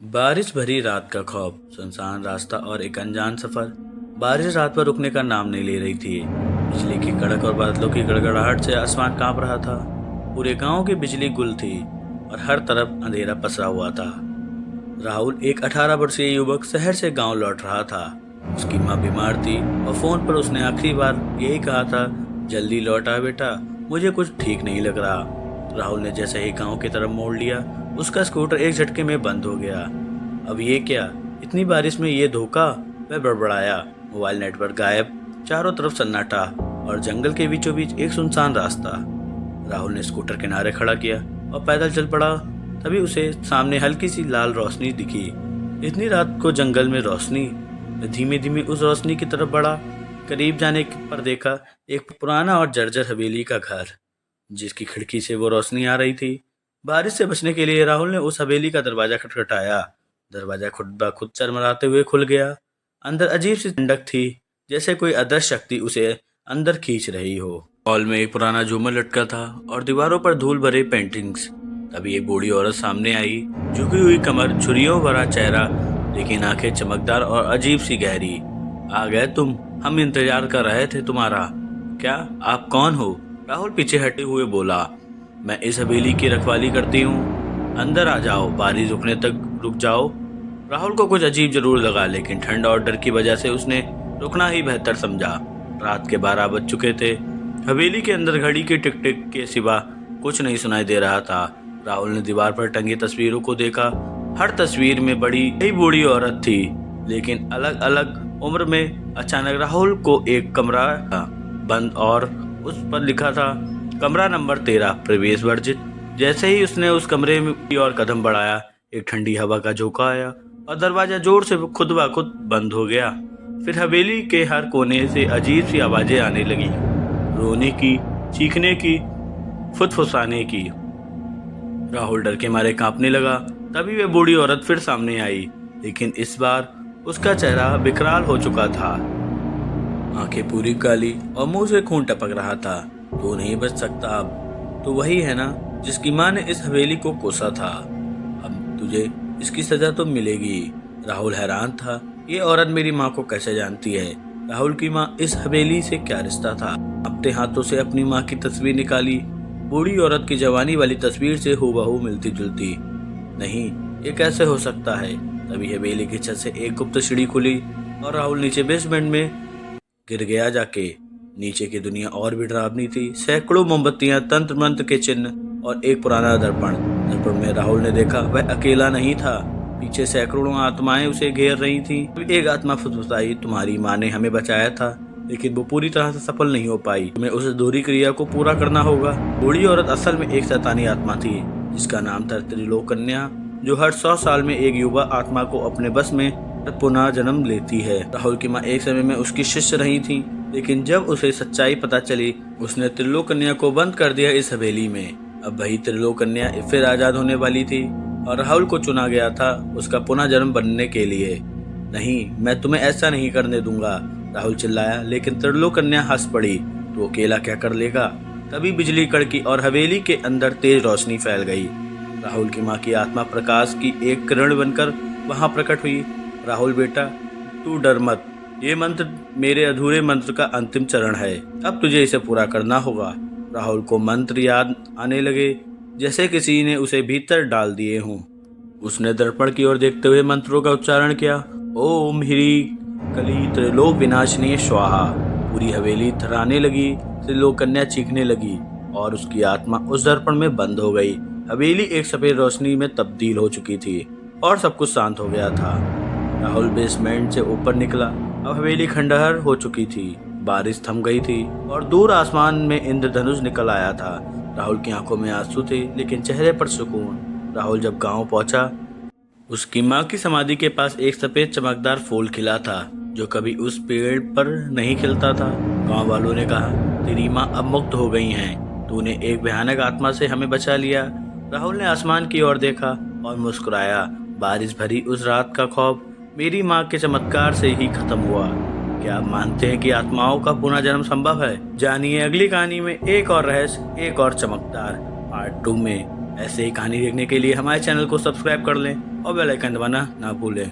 बारिश भरी रात का खौफ, सुनसान रास्ता और एक अनजान सफर। बारिश रात भर रुकने का नाम नहीं ले रही थी। बिजली की कड़क और बादलों की गड़गड़ाहट से आसमान कांप रहा था। पूरे गांव की बिजली गुल थी और हर तरफ अंधेरा पसरा हुआ था। राहुल, एक 18 वर्षीय युवक, शहर से गांव लौट रहा था। उसकी माँ बीमार थी और फोन पर उसने आखिरी बार यही कहा था, जल्दी लौट आ बेटा, मुझे कुछ ठीक नहीं लग रहा। राहुल ने जैसे ही गांव की तरफ मोड़ लिया, उसका स्कूटर एक झटके में बंद हो गया। अब ये क्या, इतनी बारिश में ये धोखा? वह बड़बड़ाया। मोबाइल नेटवर्क गायब, चारों तरफ सन्नाटा और जंगल के बीचों बीच एक सुनसान रास्ता। राहुल ने स्कूटर किनारे खड़ा किया और पैदल चल पड़ा। तभी उसे सामने हल्की सी लाल रोशनी दिखी। इतनी रात को जंगल में रोशनी? धीमे धीमे उस रोशनी की तरफ बढ़ा। करीब जाने पर देखा एक पुराना और जर्जर हवेली का घर, जिसकी खिड़की से वो रोशनी आ रही थी। बारिश से बचने के लिए राहुल ने उस हवेली का दरवाजा खटखटाया। दरवाजा खुद ब खुद चरमराते हुए खुल गया। अंदर अजीब सी ठंडक थी, जैसे कोई अदृश्य शक्ति उसे अंदर खींच रही हो। हॉल में एक पुराना झूमर लटका था और दीवारों पर धूल भरे पेंटिंग्स। तभी एक बूढ़ी औरत सामने आई, झुकी हुई कमर, झुर्रियों भरा चेहरा, लेकिन आंखें चमकदार और अजीब सी गहरी। आ गए तुम, हम इंतजार कर रहे थे तुम्हारा। क्या आप कौन हो? राहुल पीछे हटे हुए बोला, मैं इस हवेली की रखवाली करती हूँ। अंदर आ जाओ, बारिश रुकने तक रुक जाओ। राहुल को कुछ अजीब जरूर लगा, लेकिन ठंड और डर की वजह से उसने रुकना ही बेहतर समझा। रात के 12 बज चुके थे। हवेली के अंदर घड़ी के टिक टिक के सिवा कुछ नहीं सुनाई दे रहा था। राहुल ने दीवार पर टंगी तस्वीरों को देखा। हर तस्वीर में बड़ी ही बूढ़ी औरत थी, लेकिन अलग अलग उम्र में। अचानक राहुल को एक कमरा बंद और उस पर लिखा था, कमरा नंबर 13, प्रवेश वर्जित। जैसे ही उसने उस कमरे में की ओर कदम बढ़ाया, एक ठंडी हवा का झोंका आया और दरवाजा जोर से खुद ब खुद बंद हो गया। फिर हवेली के हर कोने से अजीब सी आवाजें आने लगी, रोने की, चीखने की, फुसफुसाने की। राहुल डर के मारे कांपने लगा। तभी वह बूढ़ी औरत फिर सामने आई, लेकिन इस बार उसका चेहरा विकराल हो चुका था। आंखें पूरी काली और मुंह से खून टपक रहा था। तू नहीं बच सकता अब। तो वही है ना जिसकी माँ ने इस हवेली को कोसा था। अब तुझे इसकी सजा तो मिलेगी। राहुल हैरान था, ये औरत मेरी माँ को कैसे जानती है? राहुल की माँ इस हवेली से क्या रिश्ता था? अपने हाथों से अपनी माँ की तस्वीर निकाली। बूढ़ी औरत की जवानी वाली तस्वीर से हूबहू मिलती जुलती। नहीं, ये कैसे हो सकता है? तभी हवेली की छत से एक गुप्त सीढ़ी खुली और राहुल नीचे बेसमेंट में गिर गया। जाके नीचे की दुनिया और भी डरावनी थी। सैकड़ों मोमबत्तियां, तंत्र मंत्र के चिन्ह और एक पुराना दर्पण। दर्पण में राहुल ने देखा वह अकेला नहीं था, पीछे सैकड़ों आत्माएं उसे घेर रही थीं। एक आत्मा फुसफुसाई, तुम्हारी माँ ने हमें बचाया था, लेकिन वो पूरी तरह से सफल नहीं हो पाई। तुम्हें उस अधूरी क्रिया को पूरा करना होगा। बूढ़ी औरत असल में एक शैतानी आत्मा थी, जिसका नाम था त्रिलोक कन्या, जो हर 100 साल में एक युवा आत्मा को अपने बस में पुनः जन्म लेती है। राहुल की माँ एक समय में उसकी शिष्य रही थी, लेकिन जब उसे सच्चाई पता चली, उसने त्रिलोक कन्या को बंद कर दिया इस हवेली में। अब वही त्रिलोक कन्या फिर आजाद होने वाली थी और राहुल को चुना गया था उसका पुनः जन्म बनने के लिए। नहीं, मैं तुम्हें ऐसा नहीं करने दूंगा, राहुल चिल्लाया, लेकिन त्रिलोक कन्या हंस पड़ी। तो अकेला क्या कर लेगा? तभी बिजली कड़की और हवेली के अंदर तेज रोशनी फैल गई। राहुल की माँ की आत्मा प्रकाश की एक किरण बनकर वहां प्रकट हुई। राहुल बेटा, तू डर मत, ये मंत्र मेरे अधूरे मंत्र का अंतिम चरण है, अब तुझे इसे पूरा करना होगा। राहुल को मंत्र याद आने लगे, जैसे किसी ने उसे भीतर डाल दिए हों। उसने दर्पण की ओर देखते हुए मंत्रों का उच्चारण किया, ओम ह्री कली त्रिलोक विनाशिनी स्वाहा। पूरी हवेली थराने लगी। त्रिलोक कन्या चीखने लगी और उसकी आत्मा उस दर्पण में बंद हो गई। हवेली एक सफेद रोशनी में तब्दील हो चुकी थी और सब कुछ शांत हो गया था। राहुल बेसमेंट से ऊपर निकला। अब हवेली खंडहर हो चुकी थी। बारिश थम गई थी और दूर आसमान में इंद्रधनुष निकल आया था। राहुल की आंखों में आंसू थे, लेकिन चेहरे पर सुकून। राहुल जब गांव पहुंचा, उसकी माँ की समाधि के पास एक सफेद चमकदार फूल खिला था, जो कभी उस पेड़ पर नहीं खिलता था। गांव वालों ने कहा, तेरी माँ अब मुक्त हो गई हैं, तूने एक भयानक आत्मा से हमें बचा लिया। राहुल ने आसमान की ओर देखा और मुस्कुराया। बारिश भरी उस रात का खौफ मेरी माँ के चमत्कार से ही खत्म हुआ। क्या आप मानते हैं कि आत्माओं का पुनः जन्म संभव है? जानिए अगली कहानी में एक और रहस्य, एक और चमकदार पार्ट 2 में। ऐसे ही कहानी देखने के लिए हमारे चैनल को सब्सक्राइब कर लें और बेल आइकन दबाना ना भूलें।